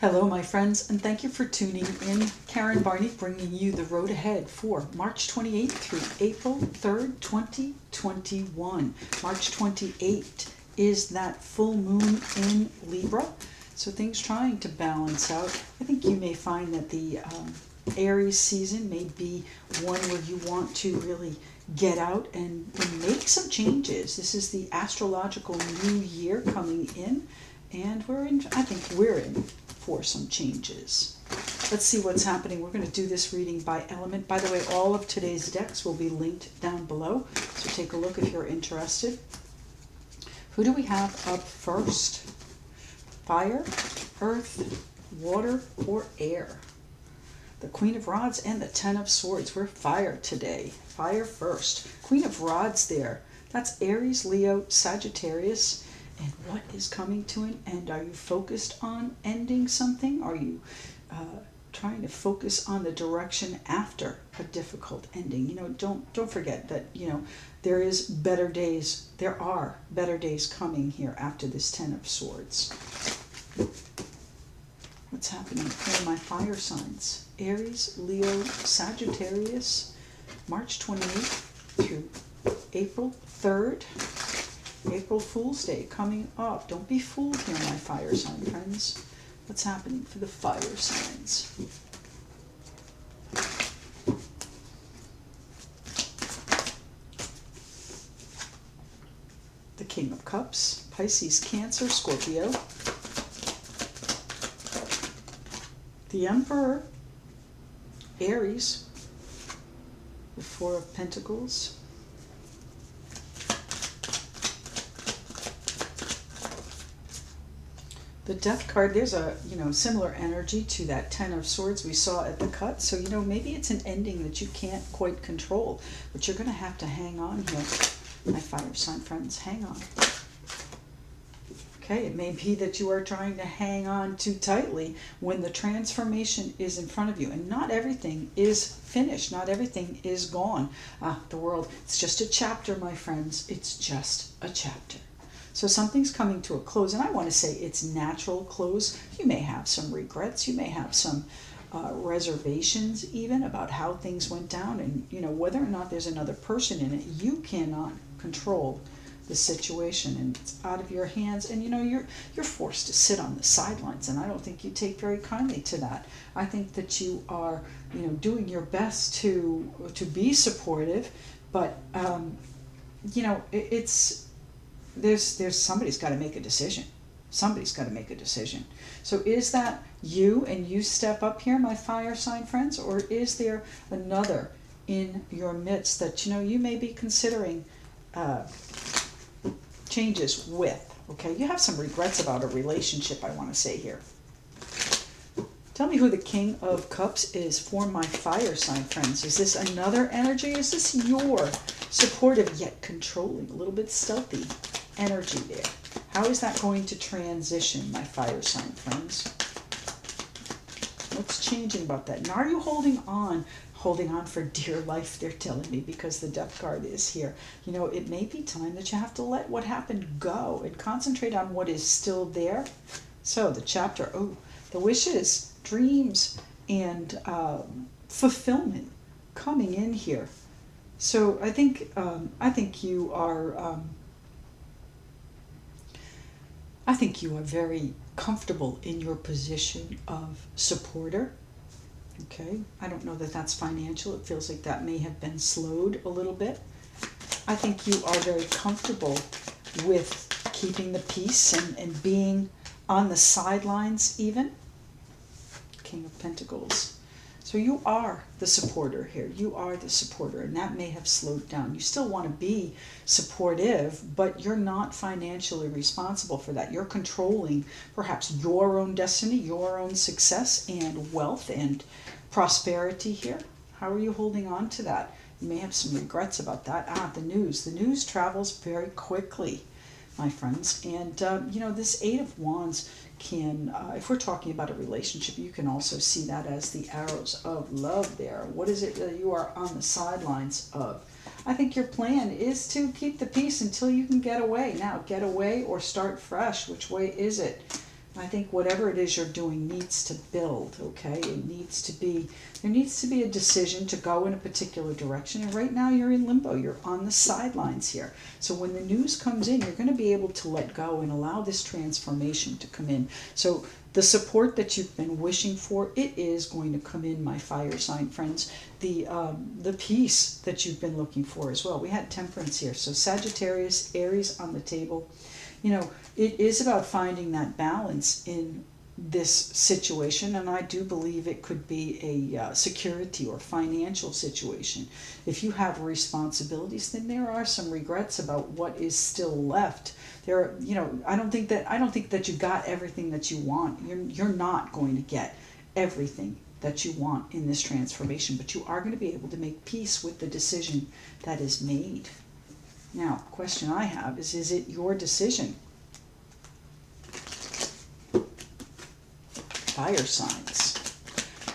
Hello, my friends, and thank you for tuning in. Karen Barney bringing you the road ahead for March 28th through April 3rd, 2021. March 28th is that full moon in Libra, so things trying to balance out. I think you may find that the Aries season may be one where you want to really get out and make some changes. This is the astrological new year coming in, and I think we're in for some changes. Let's see what's happening. We're going to do this reading by element. By the way, all of today's decks will be linked down below, so take a look if you're interested. Who do we have up first? Fire, earth, water, or air? The Queen of Rods and the Ten of Swords. We're fire today. Fire first. Queen of Rods there. That's Aries, Leo, Sagittarius. And what is coming to an end? Are you focused on ending something? Are you trying to focus on the direction after a difficult ending? You know, don't forget that, you know, there is better days. There are better days coming here after this Ten of Swords. What's happening for my fire signs? Aries, Leo, Sagittarius, March 28th through April 3rd. April Fool's Day coming up. Don't be fooled here, my fire sign friends. What's happening for the fire signs? The King of Cups, Pisces, Cancer, Scorpio. The Emperor, Aries, the Four of Pentacles. The Death card, there's a, similar energy to that Ten of Swords we saw at the cut. So, maybe it's an ending that you can't quite control, but you're going to have to hang on here, my fire sign friends. Hang on. Okay, it may be that you are trying to hang on too tightly when the transformation is in front of you. And not everything is finished. Not everything is gone. The world, it's just a chapter, my friends. It's just a chapter. So something's coming to a close, and I want to say it's natural close. You may have some regrets. You may have some reservations even about how things went down, and whether or not there's another person in it. You cannot control the situation, and it's out of your hands. And you're forced to sit on the sidelines, and I don't think you take very kindly to that. I think that you are doing your best to be supportive, but there's somebody's got to make a decision. Somebody's got to make a decision. So is that you, and you step up here, my fire sign friends, or is there another in your midst that you may be considering changes with? Okay, you have some regrets about a relationship, I want to say here. Tell me who the King of Cups is for my fire sign friends. Is this another energy? Is this your supportive yet controlling, a little bit stealthy energy there? How is that going to transition, my fire sign friends? What's changing about that? And are you holding on for dear life, they're telling me, because the Death card is here. It may be time that you have to let what happened go and concentrate on what is still there. So the chapter, the wishes, dreams, and fulfillment coming in here. So I think you are very comfortable in your position of supporter. Okay, I don't know that that's financial. It feels like that may have been slowed a little bit. I think you are very comfortable with keeping the peace and being on the sidelines even. King of Pentacles. So you are the supporter here. You are the supporter, and that may have slowed down. You still want to be supportive, but you're not financially responsible for that. You're controlling perhaps your own destiny, your own success and wealth and prosperity here. How are you holding on to that? You may have some regrets about that. The news. The news travels very quickly, my friends. And, this Eight of Wands can, if we're talking about a relationship, you can also see that as the arrows of love there. What is it that you are on the sidelines of? I think your plan is to keep the peace until you can get away. Now, get away or start fresh. Which way is it? I think whatever it is you're doing needs to build, okay? It needs to be, there needs to be a decision to go in a particular direction. And right now you're in limbo. You're on the sidelines here. So when the news comes in, you're going to be able to let go and allow this transformation to come in. So the support that you've been wishing for, it is going to come in, my fire sign friends. The peace that you've been looking for as well. We had Temperance here. So Sagittarius, Aries on the table. You know, it is about finding that balance in this situation, and I do believe it could be a security or financial situation. If you have responsibilities, then there are some regrets about what is still left. There are, you know, I don't think that you got everything that you want. You're not going to get everything that you want in this transformation, but you are going to be able to make peace with the decision that is made. Now, the question I have is it your decision? Fire signs.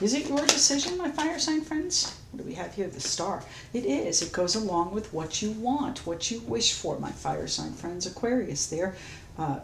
Is it your decision, my fire sign friends? What do we have here? The star. It is. It goes along with what you want, what you wish for, my fire sign friends. Aquarius there.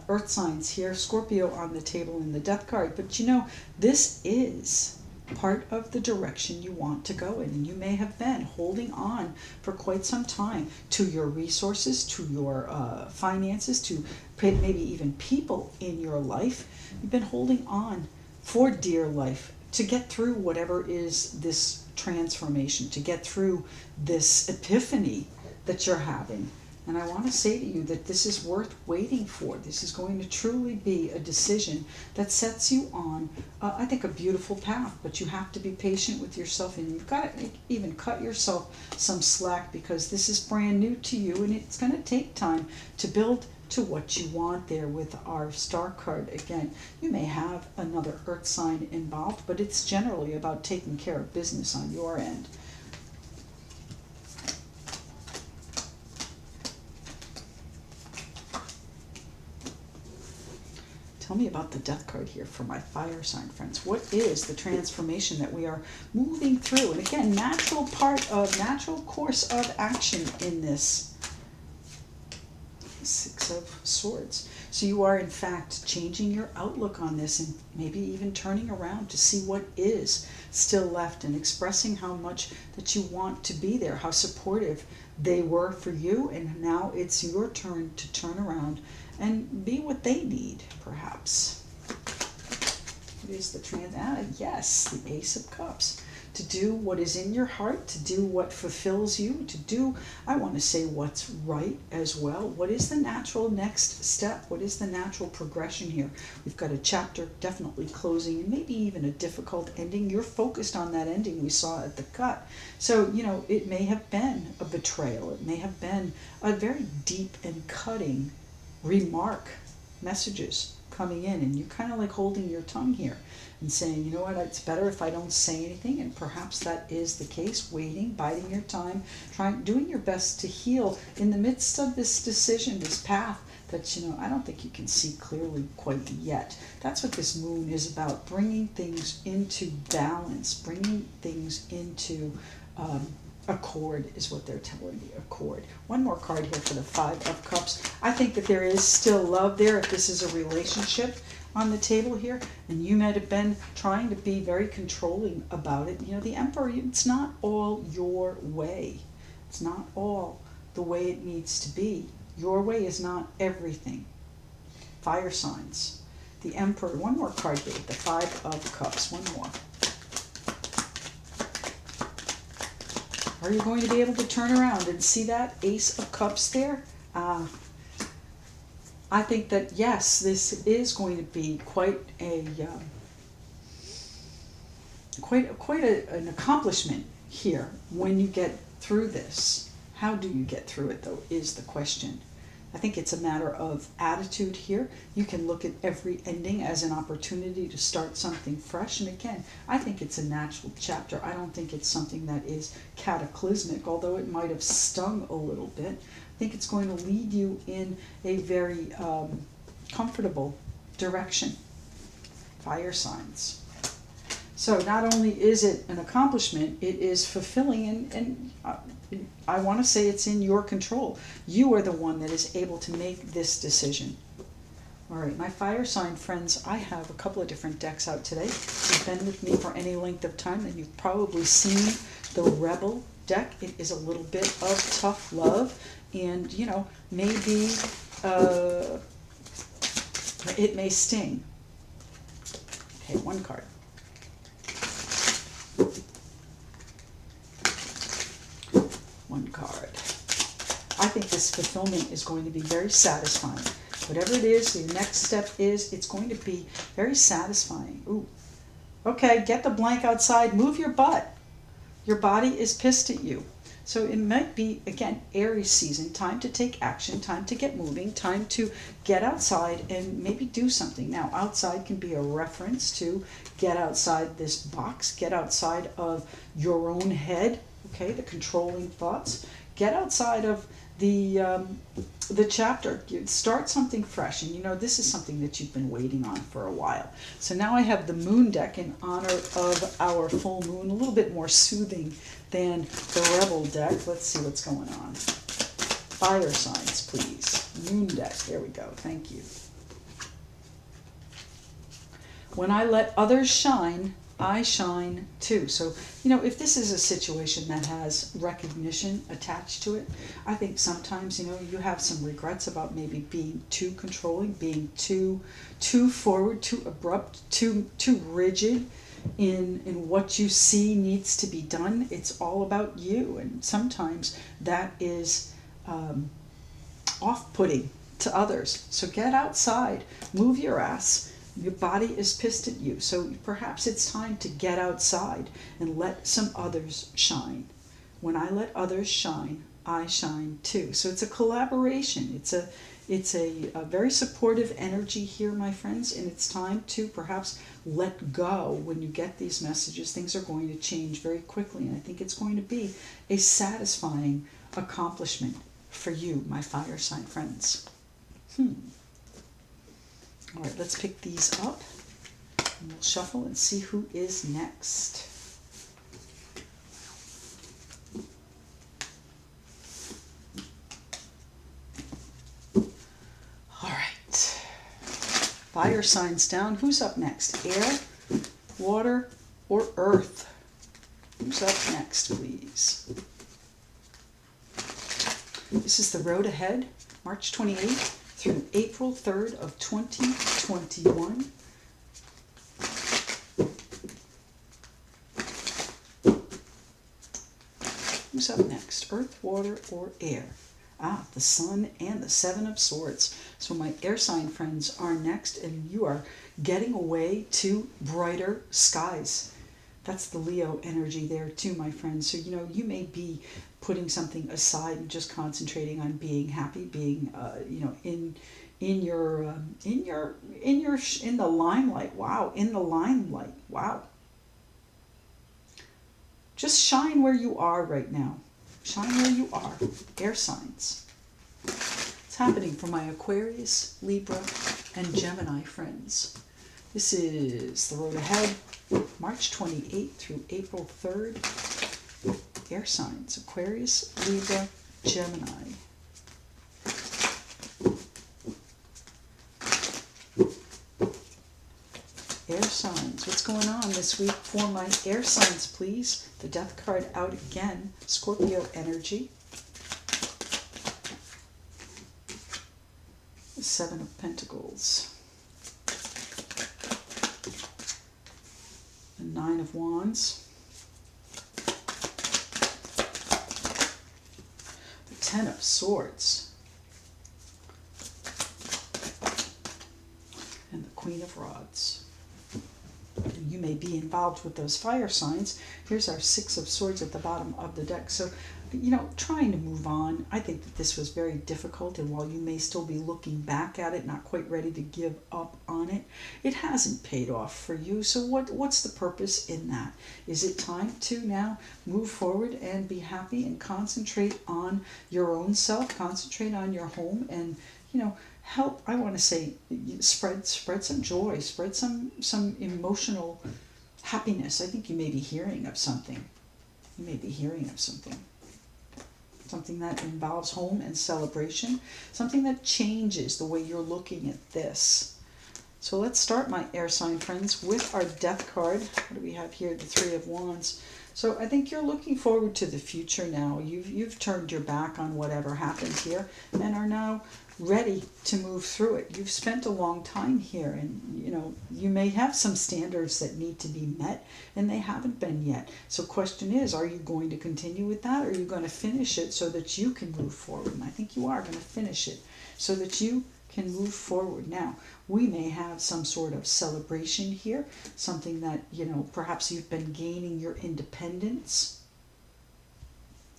Earth signs here. Scorpio on the table in the death card. But you know, this is part of the direction you want to go in, and you may have been holding on for quite some time to your resources, to your finances, to maybe even people in your life. You've been holding on for dear life to get through whatever is this transformation, to get through this epiphany that you're having. And I want to say to you that this is worth waiting for. This is going to truly be a decision that sets you on, I think, a beautiful path. But you have to be patient with yourself, and you've got to even cut yourself some slack, because this is brand new to you, and it's going to take time to build to what you want there with our star card. Again, you may have another earth sign involved, but it's generally about taking care of business on your end. Tell me about the death card here for my fire sign friends. What is the transformation that we are moving through? And again, natural course of action in this. Six of Swords. So you are in fact changing your outlook on this, and maybe even turning around to see what is still left, and expressing how much that you want to be there, how supportive they were for you, and now it's your turn to turn around and be what they need, perhaps. What is the yes, the Ace of Cups. To do what is in your heart, to do what fulfills you, to do, I want to say, what's right as well. What is the natural next step? What is the natural progression here? We've got a chapter definitely closing, and maybe even a difficult ending. You're focused on that ending we saw at the cut. So, you know, it may have been a betrayal. It may have been a very deep and cutting remark, messages coming in, and you're kind of like holding your tongue here and saying, you know what, it's better if I don't say anything. And perhaps that is the case. Waiting, biding your time, doing your best to heal in the midst of this decision, this path that, you know, I don't think you can see clearly quite yet. That's what this moon is about, bringing things into balance, bringing things into accord is what they're telling me. Accord. One more card here for the Five of Cups. I think that there is still love there if this is a relationship on the table here, and you might have been trying to be very controlling about it. You know, the Emperor, it's not all your way. It's not all the way it needs to be. Your way is not everything. Fire signs. The Emperor. One more card here with the Five of Cups. One more. Are you going to be able to turn around and see that Ace of Cups there? I think that, yes, this is going to be quite an accomplishment here when you get through this. How do you get through it, though, is the question. I think it's a matter of attitude here. You can look at every ending as an opportunity to start something fresh. And again, I think it's a natural chapter. I don't think it's something that is cataclysmic, although it might have stung a little bit. I think it's going to lead you in a very comfortable direction. Fire signs. So not only is it an accomplishment, it is fulfilling, and I want to say it's in your control. You are the one that is able to make this decision. All right, my fire sign friends, I have a couple of different decks out today. If you've been with me for any length of time, then you've probably seen the Rebel deck. It is a little bit of tough love, and, you know, maybe it may sting. Okay, one card. One card. I think this fulfillment is going to be very satisfying. Whatever it is, your next step is, it's going to be very satisfying. Ooh. Okay, get the blank outside, move your butt. Your body is pissed at you. So it might be, again, Aries season, time to take action, time to get moving, time to get outside and maybe do something. Now, outside can be a reference to get outside this box, get outside of your own head, okay, the controlling thoughts. Get outside of the chapter. Start something fresh, and you know this is something that you've been waiting on for a while. So now I have the Moon deck in honor of our full moon, a little bit more soothing than the Rebel deck. Let's see what's going on. Fire signs, please. Moon deck. There we go. Thank you. When I let others shine, I shine too. So, you know, if this is a situation that has recognition attached to it, I think sometimes, you know, you have some regrets about maybe being too controlling, being too forward, too abrupt, too rigid in what you see needs to be done. It's all about you, and sometimes that is off-putting to others. So get outside, move your ass. Your body is pissed at you, so perhaps it's time to get outside and let some others shine. When I let others shine, I shine too. So it's a collaboration. It's a very supportive energy here, my friends, and it's time to perhaps let go. When you get these messages, things are going to change very quickly, and I think it's going to be a satisfying accomplishment for you, my fire sign friends. All right, let's pick these up, and we'll shuffle and see who is next. All right, fire signs down. Who's up next? Air, water, or earth? Who's up next, please? This is the road ahead, March 28th. Through April 3rd of 2021. Who's up next? Earth, water, or air? Ah, the Sun and the Seven of Swords. So my air sign friends are next, and you are getting away to brighter skies. That's the Leo energy there too, my friends. So, you know, you may be putting something aside and just concentrating on being happy, being, you know, in the limelight. Wow, in the limelight. Wow. Just shine where you are right now. Shine where you are. Air signs. It's happening for my Aquarius, Libra, and Gemini friends. This is the road ahead, March 28th through April 3rd. Air signs, Aquarius, Libra, Gemini. Air signs, what's going on this week for my air signs, please? The Death card out again, Scorpio energy. The Seven of Pentacles. The Nine of Wands. The Ten of Swords. And the Queen of Rods. You may be involved with those fire signs. Here's our Six of Swords at the bottom of the deck. So, you know, trying to move on. I think that this was very difficult, and while you may still be looking back at it, not quite ready to give up on it, it hasn't paid off for you. So what's the purpose in that? Is it time to now move forward and be happy and concentrate on your own self, concentrate on your home, and, you know, help, I want to say, spread some joy, spread some emotional happiness. I think you may be hearing of something. You may be hearing of something. something that involves home and celebration, something that changes the way you're looking at this. So let's start, my air sign friends, with our Death card. What do we have here? The Three of Wands. So I think you're looking forward to the future now. You've turned your back on whatever happened here and are now ready to move through it. You've spent a long time here, and you may have some standards that need to be met and they haven't been yet. So question is, are you going to continue with that, or are you going to finish it so that you can move forward? And I think you are going to finish it so that you can move forward. Now, we may have some sort of celebration here, something that, perhaps you've been gaining your independence.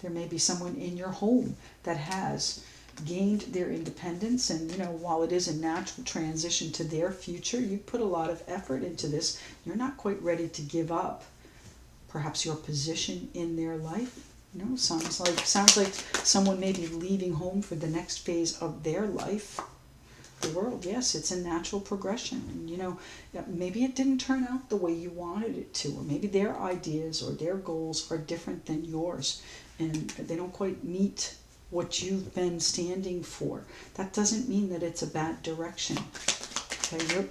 There may be someone in your home that has gained their independence, and while it is a natural transition to their future, you put a lot of effort into this. You're not quite ready to give up perhaps your position in their life. Sounds like someone may be leaving home for the next phase of their life. The world, yes, it's a natural progression, and maybe it didn't turn out the way you wanted it to, or maybe their ideas or their goals are different than yours, and they don't quite meet what you've been standing for. That doesn't mean that it's a bad direction. Okay,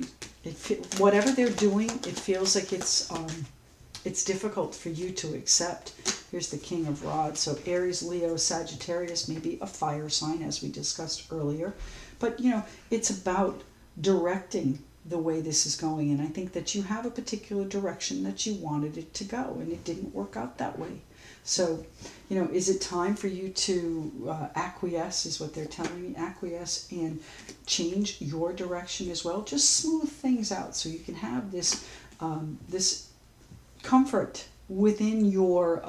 whatever they're doing, it feels like it's difficult for you to accept. Here's the King of Rods. So Aries, Leo, Sagittarius may be a fire sign, as we discussed earlier. But, it's about directing the way this is going. And I think that you have a particular direction that you wanted it to go, and it didn't work out that way. So, is it time for you to acquiesce, is what they're telling me, acquiesce and change your direction as well? Just smooth things out so you can have this this comfort within your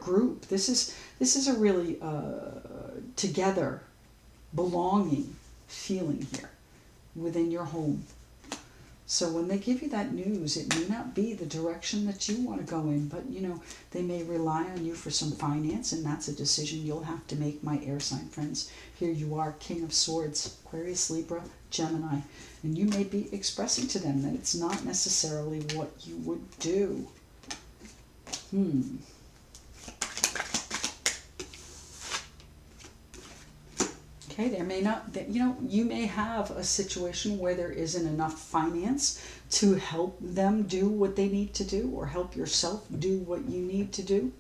group. This is a really together, belonging feeling here within your home. So when they give you that news, it may not be the direction that you want to go in, but they may rely on you for some finance, and that's a decision you'll have to make, my air sign friends. Here you are, King of Swords, Aquarius, Libra, Gemini, and you may be expressing to them that it's not necessarily what you would do. Okay, there may not, you may have a situation where there isn't enough finance to help them do what they need to do, or help yourself do what you need to do.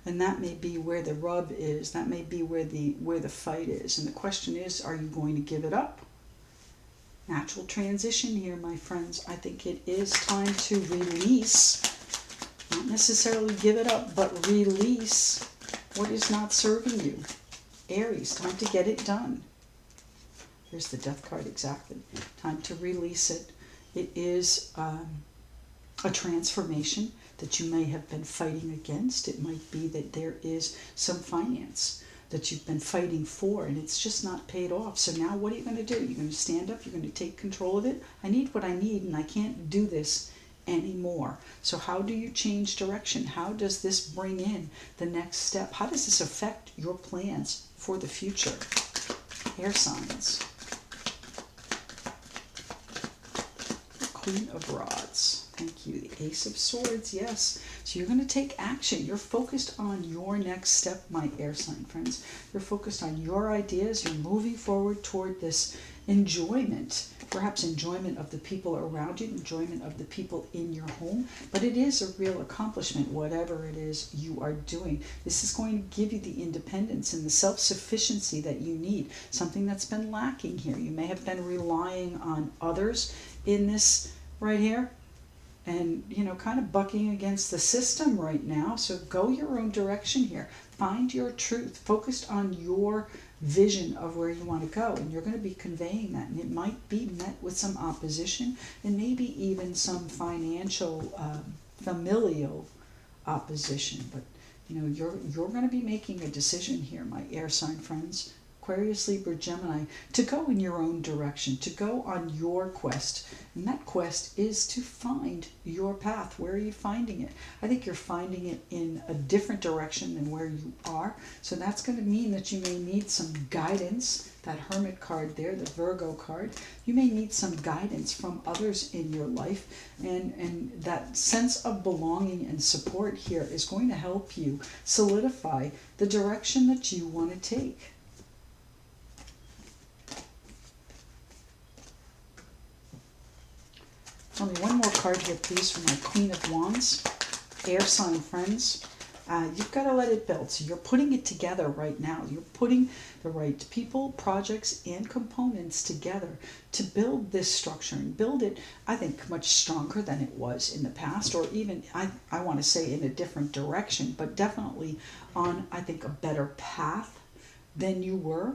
And that may be where the rub is. That may be where the fight is. And the question is, are you going to give it up? Natural transition here, my friends. I think it is time to release, not necessarily give it up, but release what is not serving you. Aries, time to get it done. Here's the Death card, exactly. Time to release it. It is a transformation that you may have been fighting against. It might be that there is some finance that you've been fighting for, and it's just not paid off. So now what are you going to do? You're going to stand up, you're going to take control of it. I need what I need, and I can't do this anymore. So how do you change direction? How does this bring in the next step? How does this affect your plans for the future? Air signs. Queen of Rods. Thank you. The Ace of Swords. Yes. So you're going to take action. You're focused on your next step, my air sign friends. You're focused on your ideas. You're moving forward toward this enjoyment, perhaps enjoyment of the people around you, enjoyment of the people in your home. But it is a real accomplishment, whatever it is you are doing. This is going to give you the independence and the self-sufficiency that you need, something that's been lacking here. You may have been relying on others in this right here, and kind of bucking against the system right now. So go your own direction here. Find your truth, focused on your vision of where you want to go, and you're going to be conveying that, and it might be met with some opposition, and maybe even some financial familial opposition. But you're going to be making a decision here, my air sign friends. Aquarius, Libra, Gemini, to go in your own direction, to go on your quest. And that quest is to find your path. Where are you finding it? I think you're finding it in a different direction than where you are. So that's going to mean that you may need some guidance. That Hermit card there, the Virgo card, you may need some guidance from others in your life. And that sense of belonging and support here is going to help you solidify the direction that you want to take. Tell me one more card here, please, for my Queen of Wands. Air sign friends. You've got to let it build. So you're putting it together right now. You're putting the right people, projects, and components together to build this structure and build it, I think, much stronger than it was in the past, or even, I want to say, in a different direction, but definitely on, I think, a better path than you were.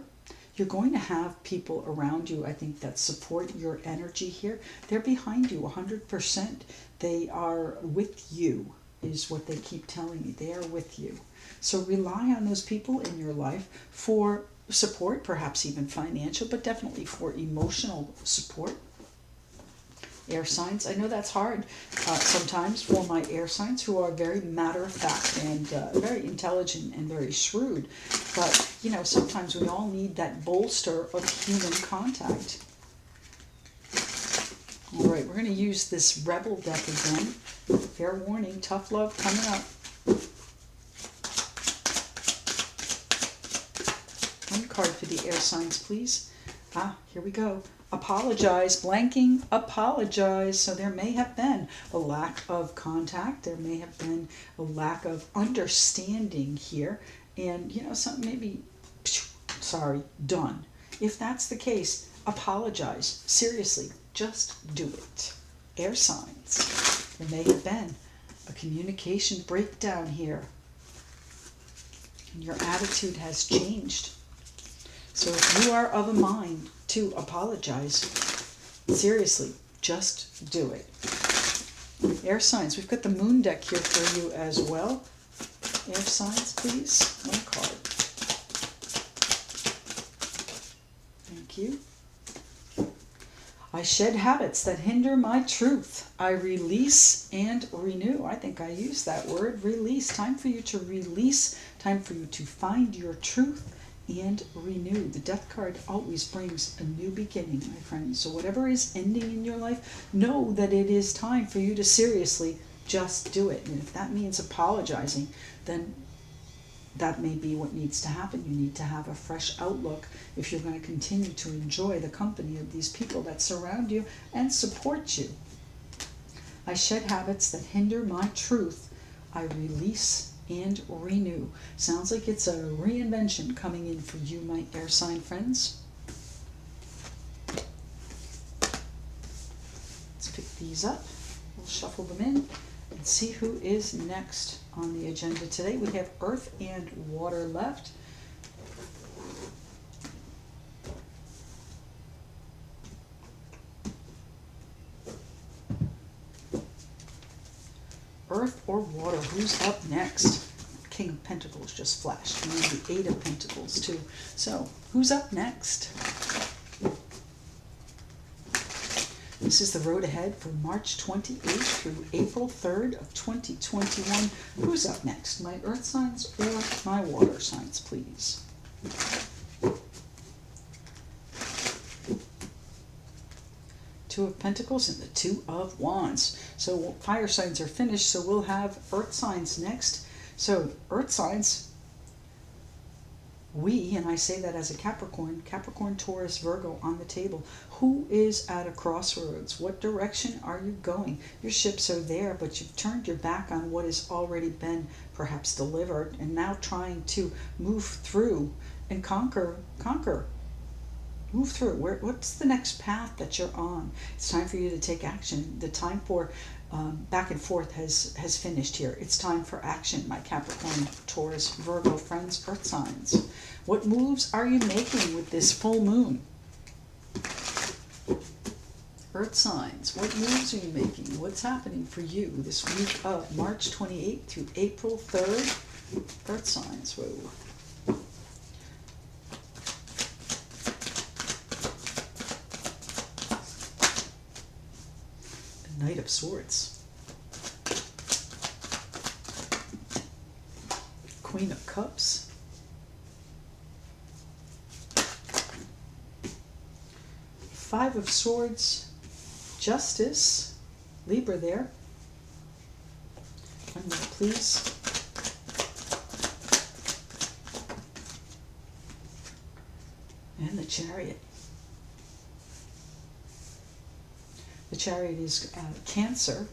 You're going to have people around you, I think, that support your energy here. They're behind you 100%. They are with you, is what they keep telling me. They are with you. So rely on those people in your life for support, perhaps even financial, but definitely for emotional support. Air signs, I know that's hard sometimes for my air signs, who are very matter-of-fact and very intelligent and very shrewd. But, you know, sometimes we all need that bolster of human contact. All right, we're going to use this Rebel deck again. Fair warning, tough love coming up. One card for the air signs, please. Here we go. Apologize, blanking, apologize. So there may have been a lack of contact. There may have been a lack of understanding here. And, you know, something maybe, sorry, done. If that's the case, apologize. Seriously, just do it. Air signs. There may have been a communication breakdown here. And your attitude has changed. So if you are of a mind to apologize, seriously, just do it. Air signs, we've got the Moon deck here for you as well. Air signs, please. One card. Thank you. I shed habits that hinder my truth. I release and renew. I think I used that word, release. Time for you to release. Time for you to find your truth and renew. The Death card always brings a new beginning, my friends. So whatever is ending in your life, know that it is time for you to seriously just do it. And if that means apologizing, then that may be what needs to happen. You need to have a fresh outlook if you're going to continue to enjoy the company of these people that surround you and support you. I shed habits that hinder my truth. I release and renew. Sounds like it's a reinvention coming in for you, my air sign friends. Let's pick these up. We'll shuffle them in and see who is next on the agenda today. We have Earth and Water left. Earth or water, who's up next? King of Pentacles just flashed, and then the Eight of Pentacles too. So, who's up next? This is the road ahead for March 28th through April 3rd of 2021. Who's up next? My Earth signs or my water signs, please? Two of Pentacles and the Two of Wands. So fire signs are finished, so we'll have Earth signs next. So Earth signs, and I say that as a Capricorn, Taurus, Virgo on the table. Who is at a crossroads? What direction are you going? Your ships are there, but you've turned your back on what has already been perhaps delivered, and now trying to move through and conquer. Move through it. What's the next path that you're on? It's time for you to take action. The time for back and forth has finished here. It's time for action, my Capricorn, Taurus, Virgo friends, Earth signs. What moves are you making with this full moon? Earth signs, what moves are you making? What's happening for you this week of March 28th through April 3rd? Earth signs, whoa. Knight of Swords. Queen of Cups. Five of Swords. Justice. Libra there. One more, please. And the Chariot. The Chariot is Cancer.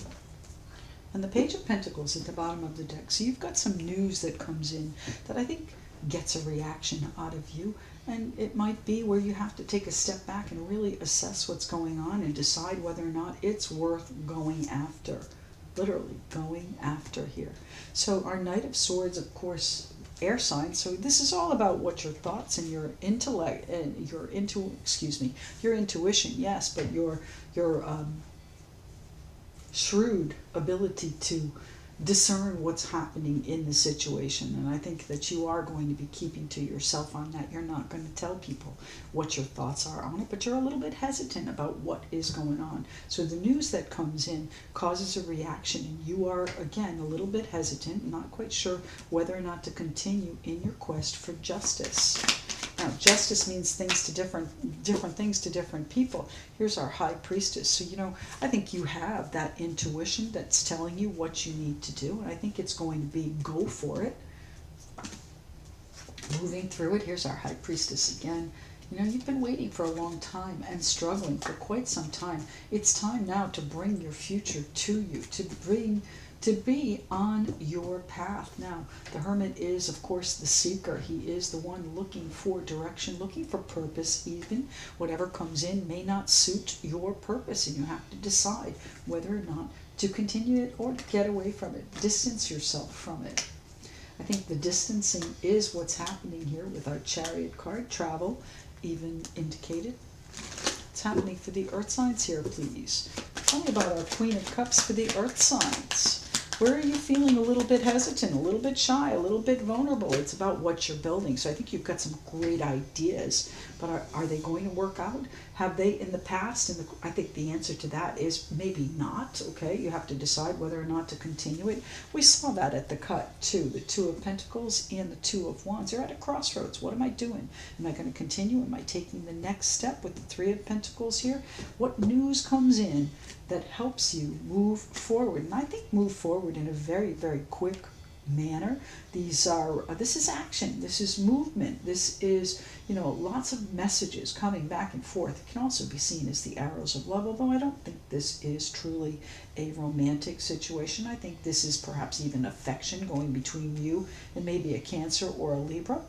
And the Page of Pentacles at the bottom of the deck. So you've got some news that comes in that I think gets a reaction out of you. And it might be where you have to take a step back and really assess what's going on and decide whether or not it's worth going after. Literally going after here. So our Knight of Swords, of course, air sign. So this is all about what your thoughts and your intellect and your intuition, yes, but your shrewd ability to discern what's happening in the situation. And I think that you are going to be keeping to yourself on that. You're not going to tell people what your thoughts are on it, but you're a little bit hesitant about what is going on. So the news that comes in causes a reaction, and you are, again, a little bit hesitant, not quite sure whether or not to continue in your quest for justice. Now, justice means things to different things to different people. Here's our High Priestess. So, I think you have that intuition that's telling you what you need to do. And I think it's going to be go for it. Moving through it. Here's our High Priestess again. You've been waiting for a long time and struggling for quite some time. It's time now to bring your future to you, to be on your path. Now, the Hermit is, of course, the seeker. He is the one looking for direction, looking for purpose even. Whatever comes in may not suit your purpose, and you have to decide whether or not to continue it or to get away from it. Distance yourself from it. I think the distancing is what's happening here with our Chariot card. Travel, even indicated. What's happening for the Earth signs here, please? Tell me about our Queen of Cups for the Earth signs. Where are you feeling a little bit hesitant, a little bit shy, a little bit vulnerable? It's about what you're building. So I think you've got some great ideas, but are they going to work out? Have they in the past? And I think the answer to that is maybe not. Okay, you have to decide whether or not to continue it. We saw that at the cut too. The Two of Pentacles and the Two of Wands. They're at a crossroads. What am I doing? Am I going to continue? Am I taking the next step with the Three of Pentacles here? What news comes in that helps you move forward? And I think move forward in a very, very quick manner. This is action. This is movement. This is, lots of messages coming back and forth. It can also be seen as the arrows of love, although I don't think this is truly a romantic situation. I think this is perhaps even affection going between you and maybe a Cancer or a Libra.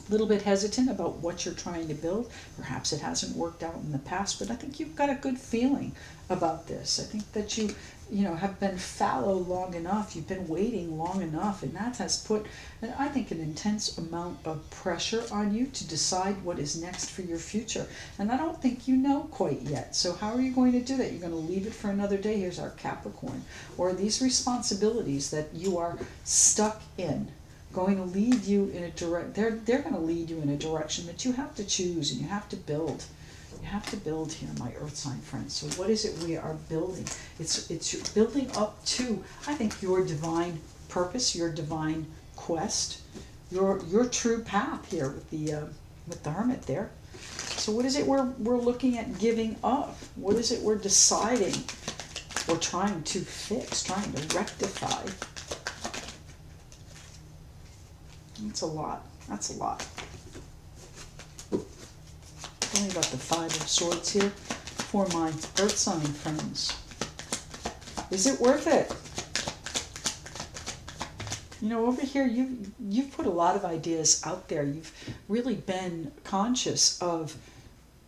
A little bit hesitant about what you're trying to build. Perhaps it hasn't worked out in the past, but I think you've got a good feeling about this. I think that you have been fallow long enough. You've been waiting long enough, and that has put, I think, an intense amount of pressure on you to decide what is next for your future. And I don't think you know quite yet. So how are you going to do that? You're going to leave it for another day. Here's our Capricorn. Or these responsibilities that you are stuck in, going to lead you in they're going to lead you in a direction that you have to choose and you have to build. You have to build here, my Earth sign friends. So what is it we are building? It's building up to, I think, your divine purpose, your divine quest, your true path here with the Hermit there. So what is it we're looking at giving up? What is it we're deciding or trying to fix, trying to rectify? That's a lot. That's a lot. Tell me about the Five of Swords here for my Earth sign friends. Is it worth it? Over here, you've put a lot of ideas out there. You've really been conscious of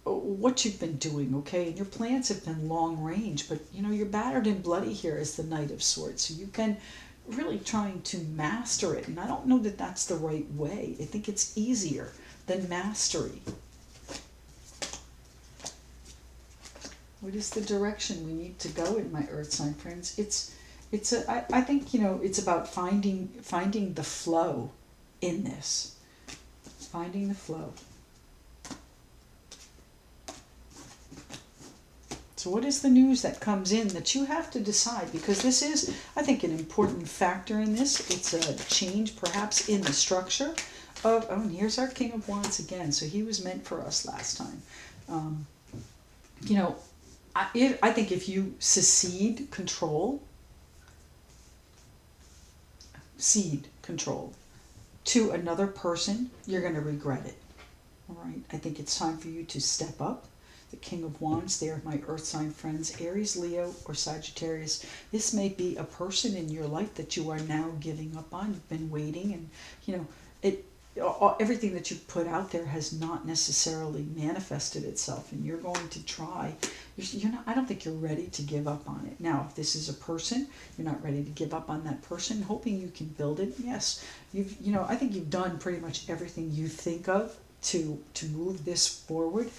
what you've been doing, okay? And your plans have been long range, but, you're battered and bloody here as the Knight of Swords. So you've been really trying to master it. And I don't know that that's the right way. I think it's easier than mastery. What is the direction we need to go in, my Earth sign friends? I think, it's about finding the flow in this. Finding the flow. So what is the news that comes in that you have to decide? Because this is, I think, an important factor in this. It's a change perhaps in the structure of, oh, and here's our King of Wands again. So he was meant for us last time. You know, I think if you cede control to another person, you're going to regret it. All right. I think it's time for you to step up. The King of Wands, they are my earth sign friends, Aries, Leo, or Sagittarius. This may be a person in your life that you are now giving up on. You've been waiting, and you know everything that you put out there has not necessarily manifested itself, and you're going to try. You're not. I don't think you're ready to give up on it. Now, if this is a person, you're not ready to give up on that person, hoping you can build it. Yes, I think you've done pretty much everything you think of to move this forward.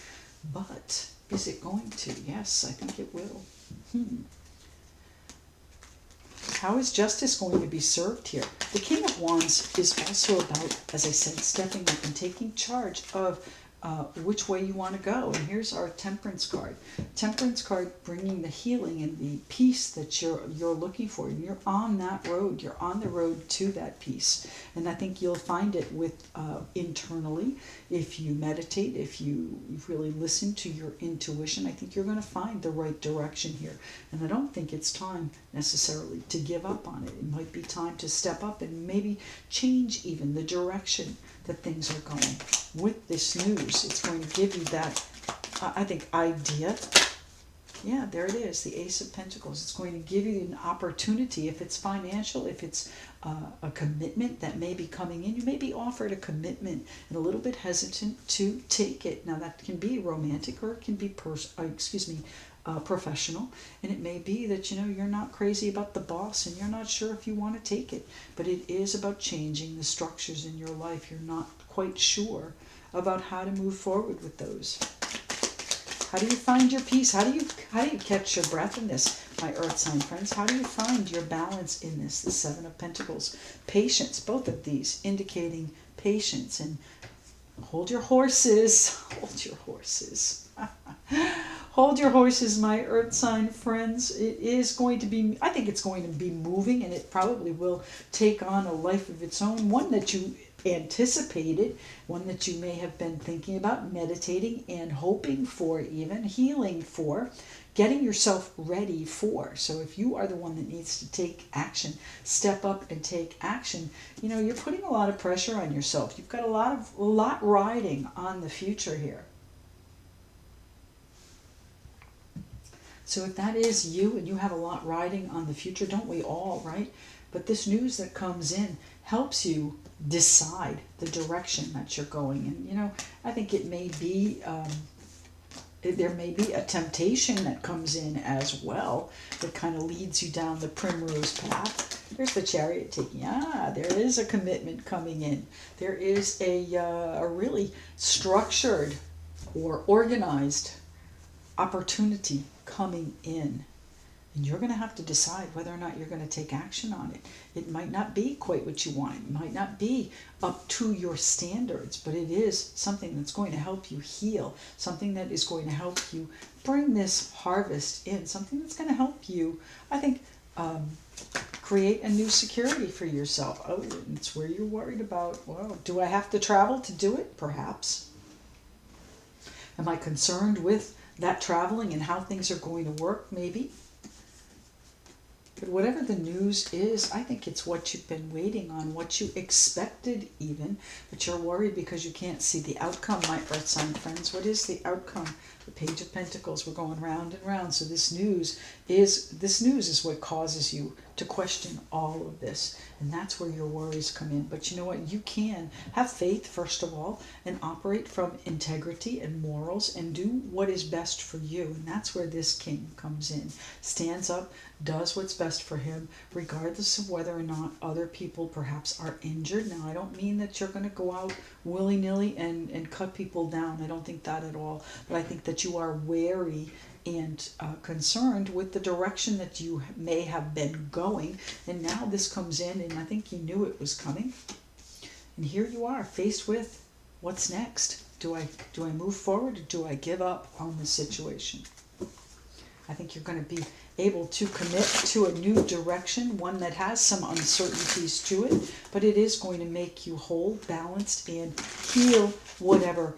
But is it going to? Yes, I think it will. How is justice going to be served here? The King of Wands is also about, as I said, stepping up and taking charge of which way you want to go. And here's our Temperance card. Temperance card bringing the healing and the peace that you're looking for. And you're on that road. You're on the road to that peace. And I think you'll find it with internally. If you meditate, if you really listen to your intuition, I think you're going to find the right direction here. And I don't think it's time necessarily to give up on it. It might be time to step up and maybe change even the direction that things are going. With this news, it's going to give you that, I think, idea. Yeah, there it is, the Ace of Pentacles. It's going to give you an opportunity, if it's financial, if it's a commitment that may be coming in. You may be offered a commitment and a little bit hesitant to take it. Now, that can be romantic, or it can be professional, and it may be that you're not crazy about the boss and you're not sure if you want to take it, but it is about changing the structures in your life. You're not quite sure about how to move forward with those. How do you find your peace? How do you catch your breath in this, my earth sign friends? How do you find your balance in this? The Seven of Pentacles, patience, both of these indicating patience. And hold your horses, hold your horses. Hold your horses, my earth sign friends. It is going to be, I think it's going to be moving, and it probably will take on a life of its own, one that you anticipated, one that you may have been thinking about, meditating and hoping for, even healing for, getting yourself ready for. So if you are the one that needs to take action, step up and take action, you're putting a lot of pressure on yourself. You've got a lot riding on the future here. So if that is you and you have a lot riding on the future, don't we all, right? But this news that comes in helps you decide the direction that you're going in. I think it may be, there may be a temptation that comes in as well that kind of leads you down the primrose path. There's the Chariot taking, there is a commitment coming in. There is a really structured or organized opportunity coming in, and you're going to have to decide whether or not you're going to take action on it. It might not be quite what you want. It might not be up to your standards, but it is something that's going to help you heal, something that is going to help you bring this harvest in, something that's going to help you, I think, create a new security for yourself. Oh, it's where you're worried about, well, do I have to travel to do it? Perhaps. Am I concerned with that traveling and how things are going to work? Maybe. But whatever the news is, I think it's what you've been waiting on, what you expected even, but you're worried because you can't see the outcome, my earth sign friends. What is the outcome? The Page of Pentacles. We're going round and round. So this news is what causes you to question all of this. And that's where your worries come in. But you know what? You can have faith, first of all, and operate from integrity and morals and do what is best for you. And that's where this king comes in. Stands up, does what's best for him, regardless of whether or not other people perhaps are injured. Now, I don't mean that you're going to go out willy-nilly and cut people down. I don't think that at all. But I think that you are wary and concerned with the direction that you may have been going. And now this comes in, and I think you knew it was coming. And here you are, faced with what's next. Do I move forward, or do I give up on the situation? I think you're going to be able to commit to a new direction, one that has some uncertainties to it, but it is going to make you whole, balanced, and heal whatever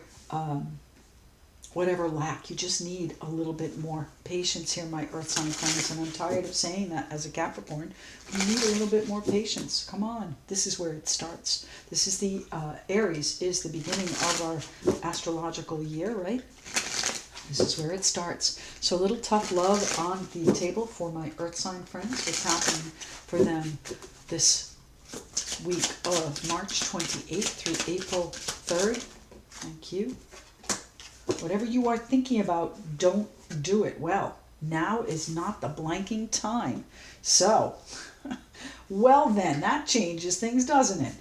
whatever lack. You just need a little bit more patience here, my earth sign friends, and I'm tired of saying that as a Capricorn. You need a little bit more patience. Come on. This is where it starts. This is the, Aries is the beginning of our astrological year, right? This is where it starts. So a little tough love on the table for my earth sign friends. What's happening for them this week of March 28th through April 3rd. Thank you. Whatever you are thinking about, don't do it. Well, now is not the blanking time. So, well then, that changes things, doesn't it?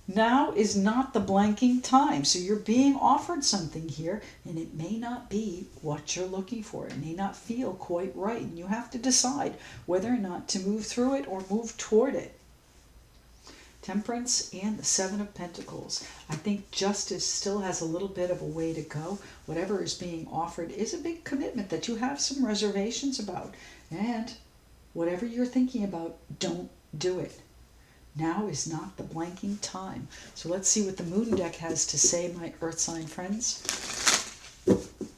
Now is not the blanking time. So you're being offered something here, and it may not be what you're looking for. It may not feel quite right, and you have to decide whether or not to move through it or move toward it. Temperance and the Seven of Pentacles. I think justice still has a little bit of a way to go. Whatever is being offered is a big commitment that you have some reservations about. And whatever you're thinking about, don't do it. Now is not the blanking time. So let's see what the Moon deck has to say, my earth sign friends.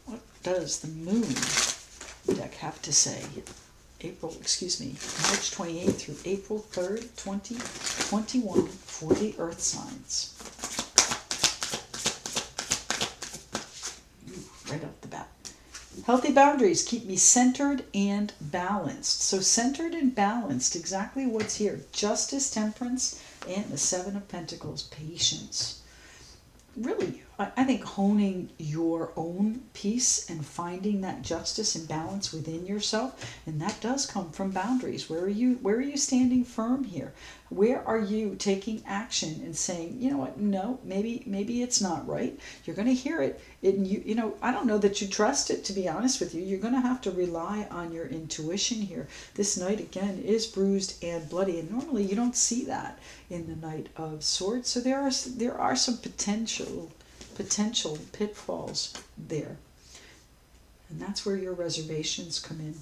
What does the Moon deck have to say? March 28th through April 3rd, 2021 for the earth signs. Right off the bat. Healthy boundaries keep me centered and balanced. So centered and balanced, exactly what's here. Justice, temperance, and the Seven of Pentacles, patience. Really, I think honing your own peace and finding that justice and balance within yourself, and that does come from boundaries. Where are you standing firm here? Where are you taking action and saying, you know what, no, maybe it's not right. You're going to hear it, and you know, I don't know that you trust it, to be honest with you. You're going to have to rely on your intuition here. This Knight, again, is bruised and bloody, and normally you don't see that in the Knight of Swords. So there are some potential pitfalls there. And that's where your reservations come in.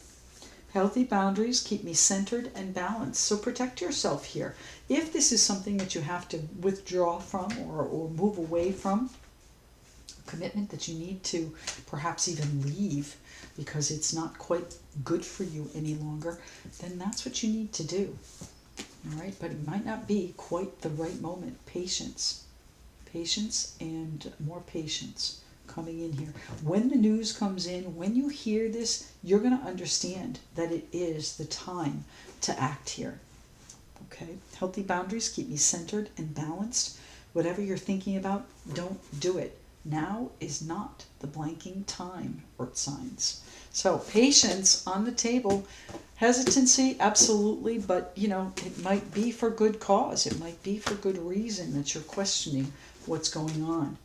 Healthy boundaries keep me centered and balanced. So protect yourself here. If this is something that you have to withdraw from or move away from, a commitment that you need to perhaps even leave because it's not quite good for you any longer, then that's what you need to do. All right, but it might not be quite the right moment. Patience and more patience coming in here. When the news comes in, when you hear this, you're going to understand that it is the time to act here. Okay, healthy boundaries keep me centered and balanced. Whatever you're thinking about, don't do it. Now is not the blanking time, earth signs. So patience on the table. Hesitancy, absolutely, but you know, it might be for good cause. It might be for good reason that you're questioning what's going on,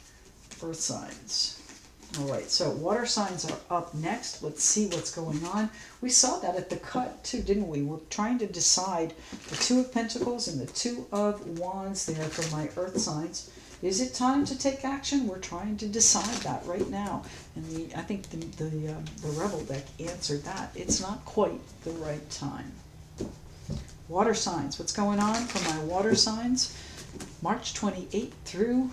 earth signs. All right, so water signs are up next. Let's see what's going on. We saw that at the cut too, didn't we? We're trying to decide the Two of Pentacles and the Two of Wands there for my earth signs. Is it time to take action? We're trying to decide that right now. And I think the Rebel deck answered that. It's not quite the right time. Water signs. What's going on for my water signs? March 28th through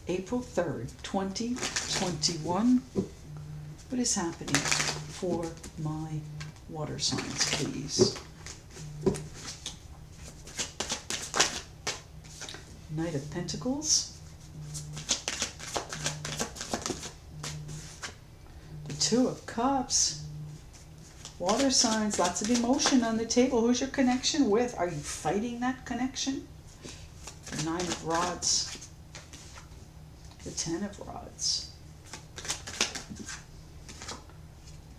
April 3rd, 2021. What is happening for my water signs, please? Knight of Pentacles. The Two of Cups. Water signs, lots of emotion on the table. Who's your connection with? Are you fighting that connection? The Nine of Rods. The Ten of Rods.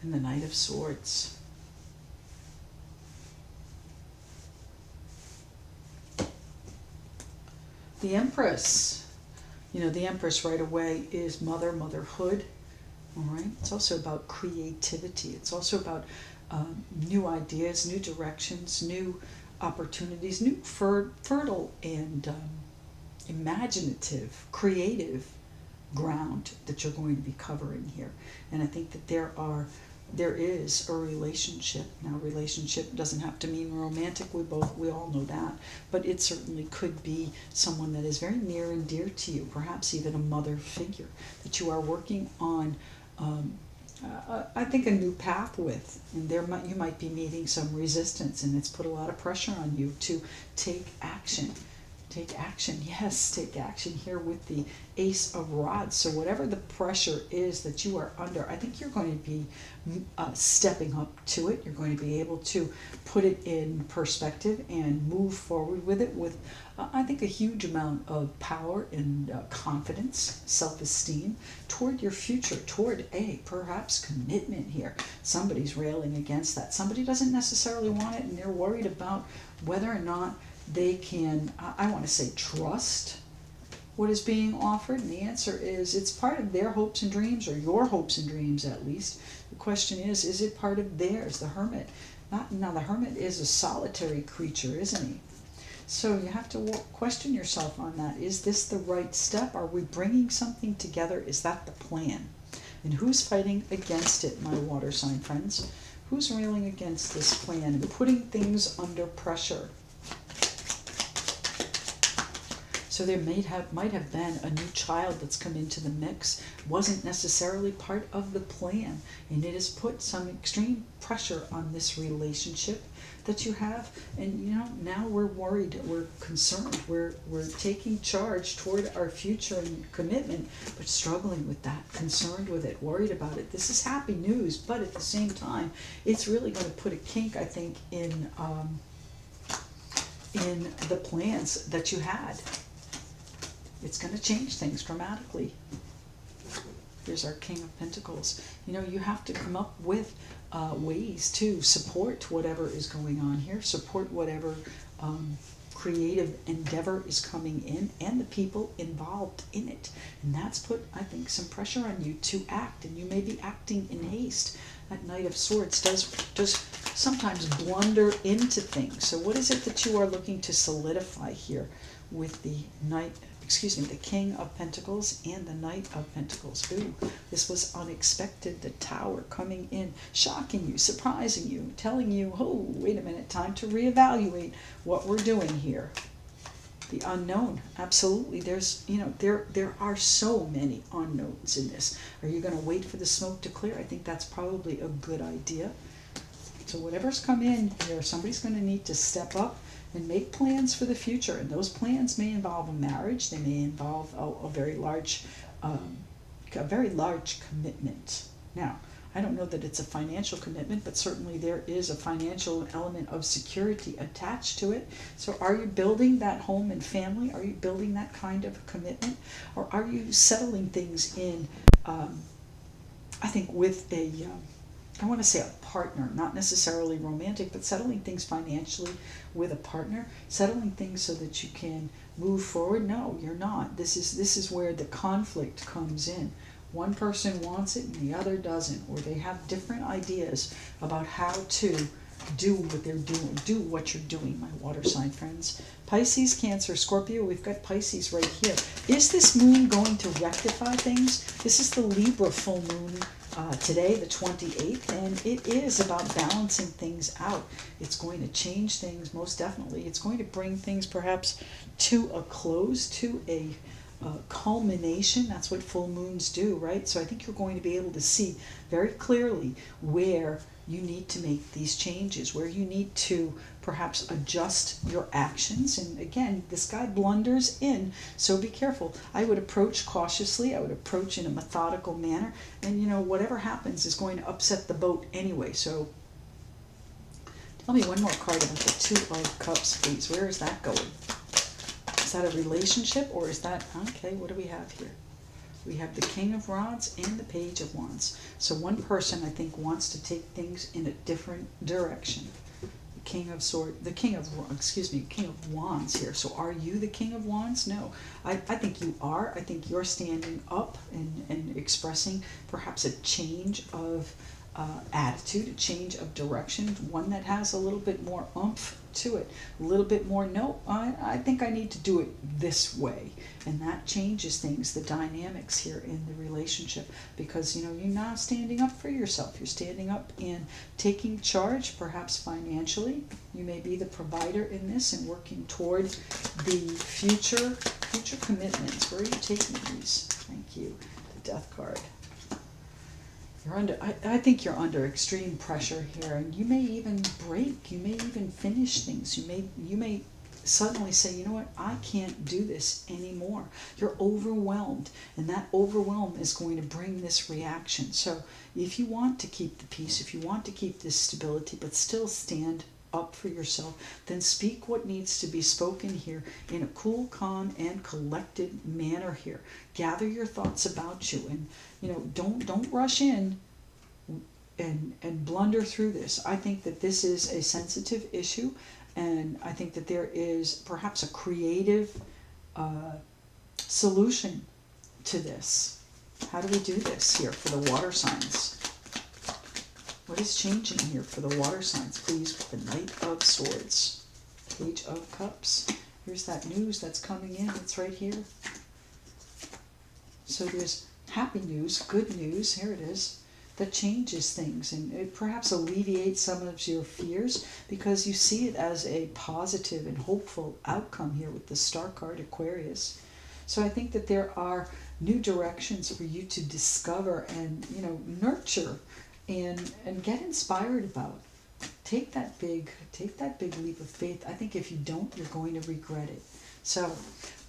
And the Knight of Swords. The Empress. You know, the Empress right away is motherhood. All right. It's also about creativity. It's also about new ideas, new directions, new opportunities, new fertile and imaginative, creative ground that you're going to be covering here. And I think that there are there is a relationship. Now, relationship doesn't have to mean romantic. We all know that. But it certainly could be someone that is very near and dear to you, perhaps even a mother figure that you are working on, I think, a new path with. And you might be meeting some resistance, and it's put a lot of pressure on you to take action. Take action, yes, take action here with the Ace of Rods. So whatever the pressure is that you are under, I think you're going to be stepping up to it. You're going to be able to put it in perspective and move forward with it with, I think, a huge amount of power and confidence, self-esteem toward your future, toward perhaps commitment here. Somebody's railing against that. Somebody doesn't necessarily want it, and they're worried about whether or not they can, I want to say, trust what is being offered. And the answer is it's part of their hopes and dreams, or your hopes and dreams at least. The question is it part of theirs? The Hermit. Now, the Hermit is a solitary creature, isn't he? So you have to question yourself on that. Is this the right step? Are we bringing something together? Is that the plan? And who's fighting against it, my water sign friends? Who's railing against this plan and putting things under pressure? So there might have been a new child that's come into the mix, wasn't necessarily part of the plan, and it has put some extreme pressure on this relationship that you have. And now we're worried, we're concerned, we're taking charge toward our future and commitment, but struggling with that, concerned with it, worried about it. This is happy news, but at the same time, it's really going to put a kink, I think, in the plans that you had. It's going to change things dramatically. Here's our King of Pentacles. You have to come up with ways to support whatever is going on here, support whatever creative endeavor is coming in, and the people involved in it. And that's put, I think, some pressure on you to act, and you may be acting in haste. That Knight of Swords does sometimes blunder into things. So what is it that you are looking to solidify here with the the King of Pentacles and the Knight of Pentacles? Ooh, this was unexpected. The Tower coming in, shocking you, surprising you, telling you, oh, wait a minute, time to reevaluate what we're doing here. The unknown, absolutely. There's, there are so many unknowns in this. Are you going to wait for the smoke to clear? I think that's probably a good idea. So whatever's come in here, somebody's going to need to step up and make plans for the future. And those plans may involve a marriage. They may involve a very large commitment. Now, I don't know that it's a financial commitment, but certainly there is a financial element of security attached to it. So are you building that home and family? Are you building that kind of commitment? Or are you settling things in, I think, with I want to say a partner, not necessarily romantic, but settling things financially with a partner, settling things so that you can move forward? No, you're not. This is where the conflict comes in. One person wants it and the other doesn't, or they have different ideas about how to do what they're doing, do what you're doing, my water sign friends. Pisces, Cancer, Scorpio, we've got Pisces right here. Is this moon going to rectify things? This is the Libra full moon today, the 28th, and it is about balancing things out. It's going to change things, most definitely. It's going to bring things perhaps to a close, to a culmination. That's what full moons do, right? So I think you're going to be able to see very clearly where you need to make these changes, where you need to perhaps adjust your actions. And again, this guy blunders in, so be careful. I would approach cautiously. I would approach in a methodical manner. And whatever happens is going to upset the boat anyway. So tell me one more card about the Two of Cups, please. Where is that going? Is that a relationship, or is that, okay, what do we have here? We have the King of Rods and the Page of Wands. So one person, I think, wants to take things in a different direction. The King of Wands here. So are you the King of Wands? No. I think you are. I think you're standing up and expressing perhaps a change of attitude, a change of direction, one that has a little bit more oomph to it, a little bit more, no, I think I need to do it this way. And that changes things, the dynamics here in the relationship, because, you know, you're now standing up for yourself. You're standing up and taking charge, perhaps financially. You may be the provider in this and working toward the future commitments. Where are you taking these? Thank you. The Death card. You're under, I think you're under extreme pressure here, and you may even break, you may even finish things, you may suddenly say, you know what, I can't do this anymore. You're overwhelmed, and that overwhelm is going to bring this reaction. So if you want to keep the peace, if you want to keep this stability, but still stand up for yourself, then speak what needs to be spoken here in a cool, calm, and collected manner here. Gather your thoughts about you, and you know, don't rush in and blunder through this. I think that this is a sensitive issue, and I think that there is perhaps a creative solution to this. How do we do this here for the water signs? What is changing here for the water signs, please, with the Knight of Swords, Page of Cups? Here's that news that's coming in. It's right here. So there's happy news, good news, here it is, that changes things, and it perhaps alleviates some of your fears because you see it as a positive and hopeful outcome here with the Star card, Aquarius. So I think that there are new directions for you to discover and, you know, nurture and get inspired about. Take that big leap of faith. I think if you don't, you're going to regret it. So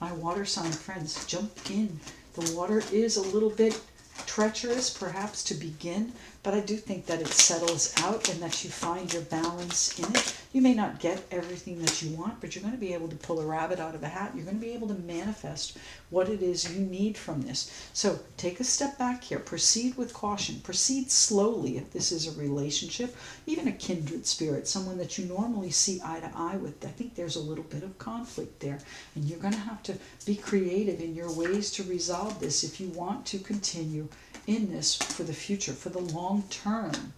my water sign friends, jump in. The water is a little bit treacherous perhaps to begin, but I do think that it settles out and that you find your balance in it. You may not get everything that you want, but you're going to be able to pull a rabbit out of a hat. You're going to be able to manifest what it is you need from this. So take a step back here. Proceed with caution. Proceed slowly if this is a relationship, even a kindred spirit, someone that you normally see eye to eye with. I think there's a little bit of conflict there, and you're going to have to be creative in your ways to resolve this if you want to continue in this for the future, for the long term.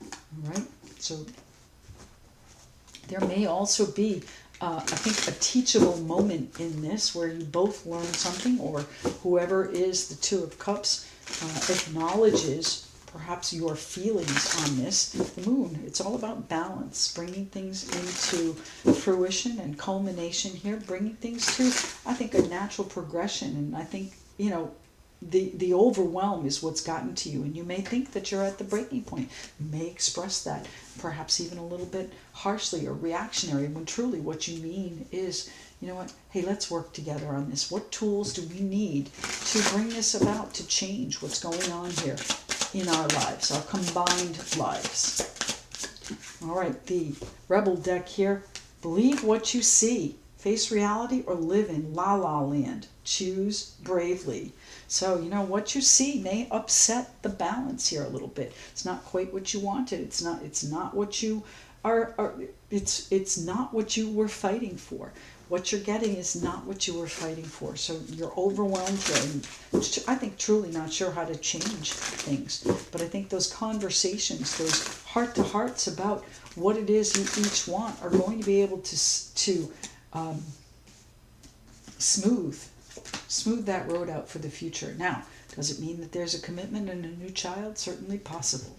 All right, so there may also be, I think, a teachable moment in this where you both learn something, or whoever is the Two of Cups acknowledges perhaps your feelings on this. The Moon, it's all about balance, bringing things into fruition and culmination here, bringing things to, I think, a natural progression. And I think, you know, the overwhelm is what's gotten to you, and you may think that you're at the breaking point. You may express that perhaps even a little bit harshly or reactionary, when truly what you mean is, you know what, hey, let's work together on this. What tools do we need to bring this about, to change what's going on here in our lives, our combined lives? All right, the Rebel deck here. Believe what you see. Face reality or live in la la land. Choose bravely. So, you know, what you see may upset the balance here a little bit. It's not quite what you wanted. It's not what you it's not what you were fighting for. What you're getting is not what you were fighting for. So you're overwhelmed here, and I think truly not sure how to change things. But I think those conversations, those heart-to-hearts about what it is you each want, are going to be able to smooth that road out for the future. Now, does it mean that there's a commitment and a new child? Certainly possible.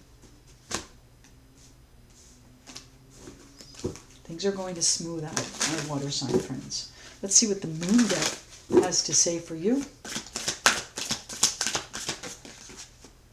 Things are going to smooth out, my water sign friends. Let's see what the Moon deck has to say for you.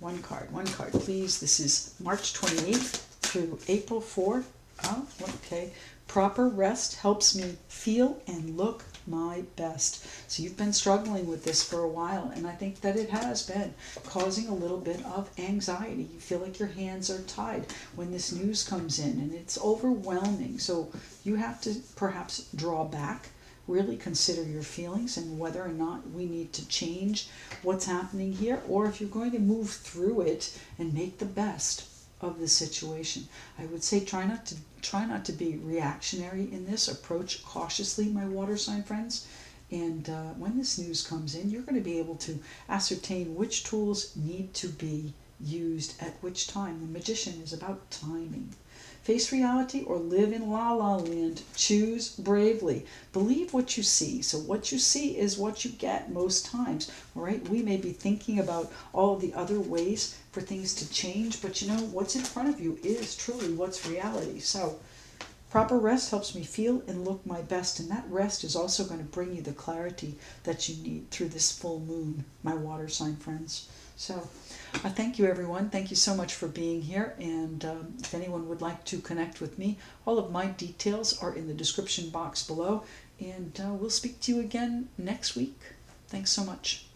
One card, please. This is March 28th through April 4th. Oh, okay. Proper rest helps me feel and look my best. So you've been struggling with this for a while, and I think that it has been causing a little bit of anxiety. You feel like your hands are tied when this news comes in, and it's overwhelming. So you have to perhaps draw back, really consider your feelings and whether or not we need to change what's happening here, or if you're going to move through it and make the best of the situation. I would say try not to be reactionary in this. Approach cautiously, my water sign friends. And when this news comes in, you're going to be able to ascertain which tools need to be used at which time. The Magician is about timing. Face reality or live in la la land. Choose bravely. Believe what you see. So what you see is what you get most times. All right. We may be thinking about all of the other ways for things to change, but you know, what's in front of you is truly what's reality. So proper rest helps me feel and look my best, and that rest is also going to bring you the clarity that you need through this full moon, my water sign friends. So thank you, everyone. Thank you so much for being here, and if anyone would like to connect with me, all of my details are in the description box below, and we'll speak to you again next week. Thanks so much.